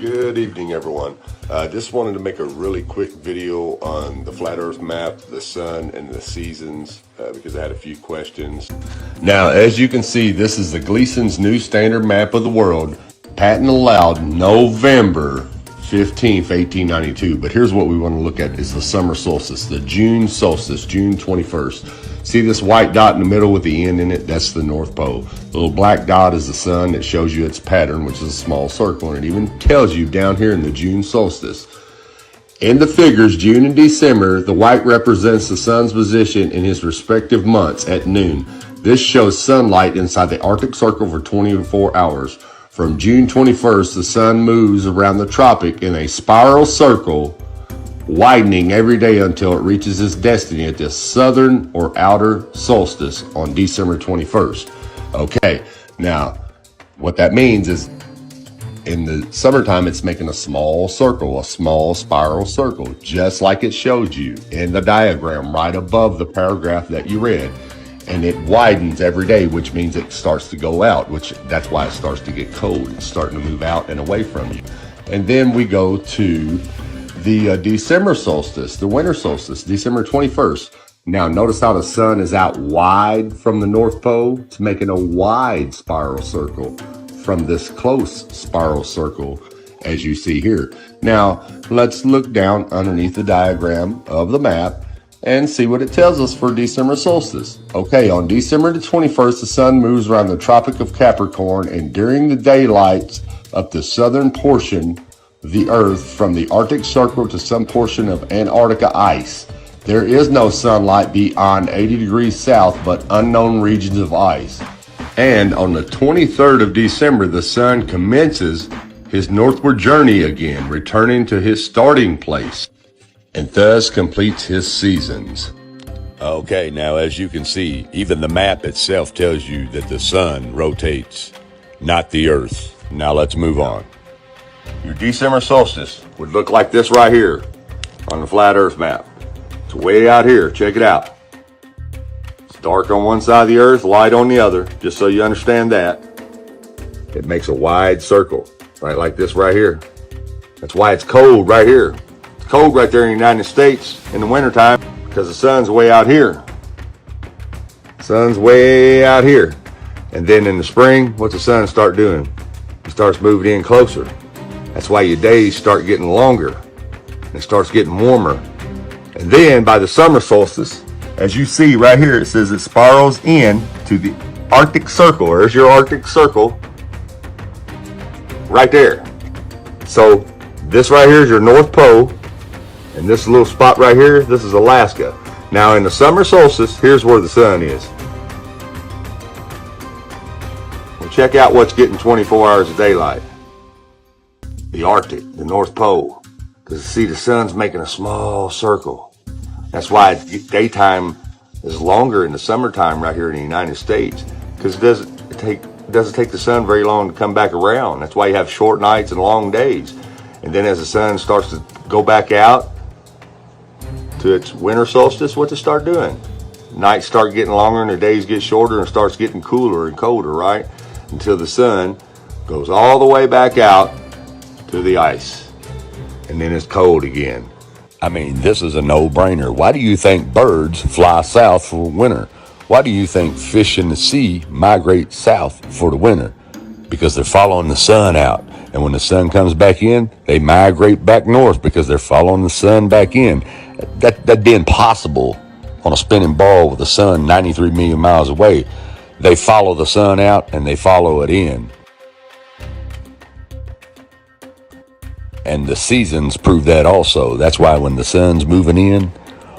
Good evening, everyone. Just wanted to make a really quick video on the flat earth map, the sun, and the seasons because I had a few questions. Now, as you can see, this is the Gleason's new standard map of the world, patent allowed November 15th, 1892. But here's what we want to look at is the summer solstice, the June solstice, June 21st. See this white dot in the middle with the end in it? That's the North Pole. The little black dot is the sun that shows you its pattern, which is a small circle. And it even tells you down here in the June solstice. In the figures, June and December, the white represents the sun's position in his respective months at noon. This shows sunlight inside the Arctic Circle for 24 hours. From June 21st, the sun moves around the tropic in a spiral circle, widening every day until it reaches its destiny at the southern or outer solstice on December 21st. Okay, now what that means is in the summertime it's making a small circle, a small spiral circle, just like it showed you in the diagram right above the paragraph that you read. And it widens every day, which means it starts to go out, which that's why it starts to get cold. It's starting to move out and away from you. And then we go to the December solstice, the winter solstice, December 21st. Now notice how the sun is out wide from the North Pole. It's making a wide spiral circle from this close spiral circle as you see here. Now let's look down underneath the diagram of the map and see what it tells us for December solstice. Okay, on December the 21st, the sun moves around the Tropic of Capricorn, and during the daylight up the southern portion the Earth from the Arctic Circle to some portion of Antarctica ice. There is no sunlight beyond 80 degrees south, but unknown regions of ice. And on the 23rd of December, the sun commences his northward journey again, returning to his starting place, and thus completes his seasons. Okay, now as you can see, even the map itself tells you that the sun rotates, not the Earth. Now let's move on. Your December solstice would look like this right here on the flat earth map. It's way out here. Check it out. It's dark on one side of the earth, light on the other, just so you understand that. It makes a wide circle, right like this right here. That's why it's cold right here. It's cold right there in the United States in the wintertime because the sun's way out here. Sun's way out here. And then in the spring, what's the sun start doing? It starts moving in closer. That's why your days start getting longer and it starts getting warmer. And then by the summer solstice, as you see right here, it says it spirals in to the Arctic Circle. There's your Arctic Circle right there. So this right here is your North Pole, and this little spot right here, this is Alaska. Now in the summer solstice, here's where the sun is. Well, check out what's getting 24 hours of daylight. The Arctic, the North Pole. Because see, the sun's making a small circle. That's why daytime is longer in the summertime right here in the United States. Because it doesn't take the sun very long to come back around. That's why you have short nights and long days. And then as the sun starts to go back out to its winter solstice, what's it start doing? Nights start getting longer and the days get shorter and starts getting cooler and colder, right? Until the sun goes all the way back out to the ice, and then it's cold again. I mean, this is a no-brainer. Why do you think birds fly south for winter? Why do you think fish in the sea migrate south for the winter? Because they're following the sun out. And when the sun comes back in, they migrate back north because they're following the sun back in. That'd be impossible on a spinning ball with the sun 93 million miles away. They follow the sun out and they follow it in. And the seasons prove that also. That's why when the sun's moving in,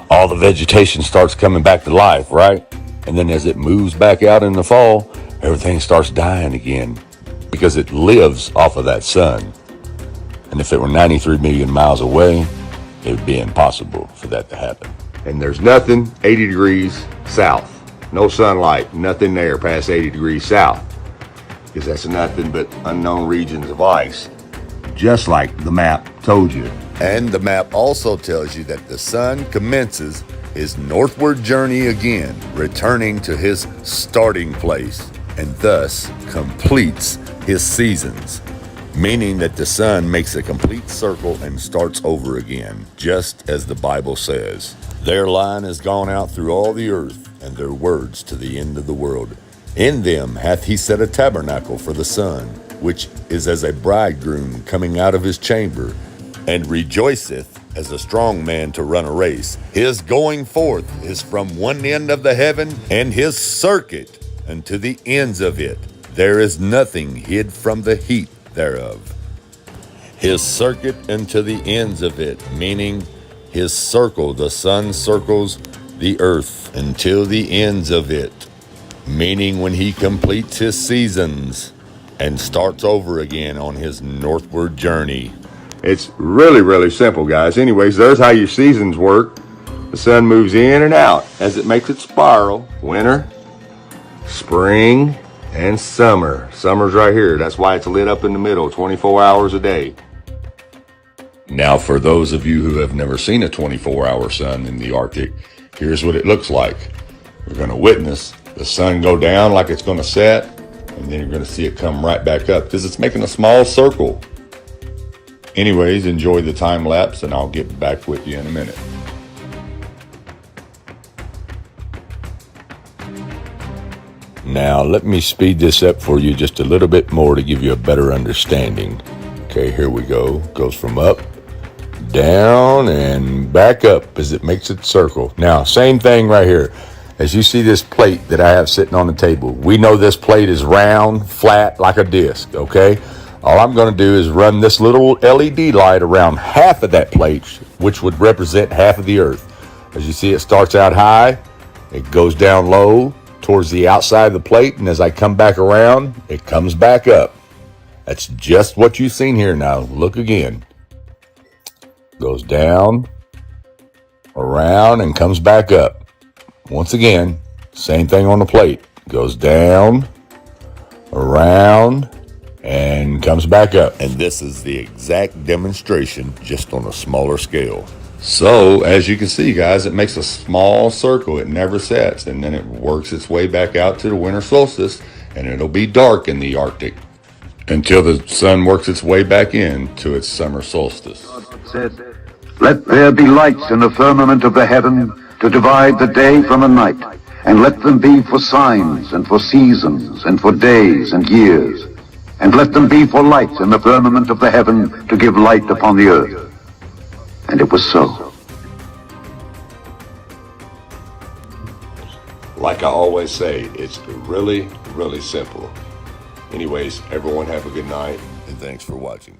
all the vegetation starts coming back to life, right? And then as it moves back out in the fall, everything starts dying again because it lives off of that sun. And if it were 93 million miles away, it would be impossible for that to happen. And there's nothing 80 degrees south. No sunlight, nothing there past 80 degrees south. Because that's nothing but unknown regions of ice. Just like the map told you. And the map also tells you that the sun commences his northward journey again, returning to his starting place, and thus completes his seasons. meaning that the sun makes a complete circle and starts over again, just as the Bible says. Their line is gone out through all the earth, and their words to the end of the world. In them hath he set a tabernacle for the sun, which is as a bridegroom coming out of his chamber, and rejoiceth as a strong man to run a race. His going forth is from one end of the heaven, and his circuit unto the ends of it. There is nothing hid from the heat thereof. His circuit unto the ends of it, meaning his circle, the sun circles the earth until the ends of it, meaning when he completes his seasons and starts over again on his northward journey. It's really simple, guys. Anyways, there's how your seasons work. The sun moves in and out as it makes its spiral. Winter, spring, and summer. Summer's right here. That's why it's lit up in the middle, 24 hours a day. Now, for those of you who have never seen a 24-hour sun in the Arctic, here's what it looks like. You're going to witness the sun go down like it's going to set, and then you're going to see it come right back up because it's making a small circle. Anyways, enjoy the time lapse, and I'll get back with you in a minute. Now, let me speed this up for you just a little bit more to give you a better understanding. Okay, here we go. Goes from up, down, and back up as it makes its circle. Now, same thing right here. As you see this plate that I have sitting on the table, we know this plate is round, flat, like a disc, okay? All I'm going to do is run this little LED light around half of that plate, which would represent half of the earth. As you see, it starts out high, it goes down low towards the outside of the plate, and as I come back around, it comes back up. That's just what you've seen here. Now, look again. Goes down, around, and comes back up. Once again, same thing on the plate. Goes down, around, and comes back up. And this is the exact demonstration, just on a smaller scale. So, as you can see, guys, it makes a small circle. It never sets, and then it works its way back out to the winter solstice, and it'll be dark in the Arctic until the sun works its way back in to its summer solstice. God said, "Let there be lights in the firmament of the heaven to divide the day from the night, and let them be for signs and for seasons and for days and years, and let them be for lights in the firmament of the heaven to give light upon the earth." And it was so. Like I always say, it's really simple. Anyways, everyone have a good night. And thanks for watching.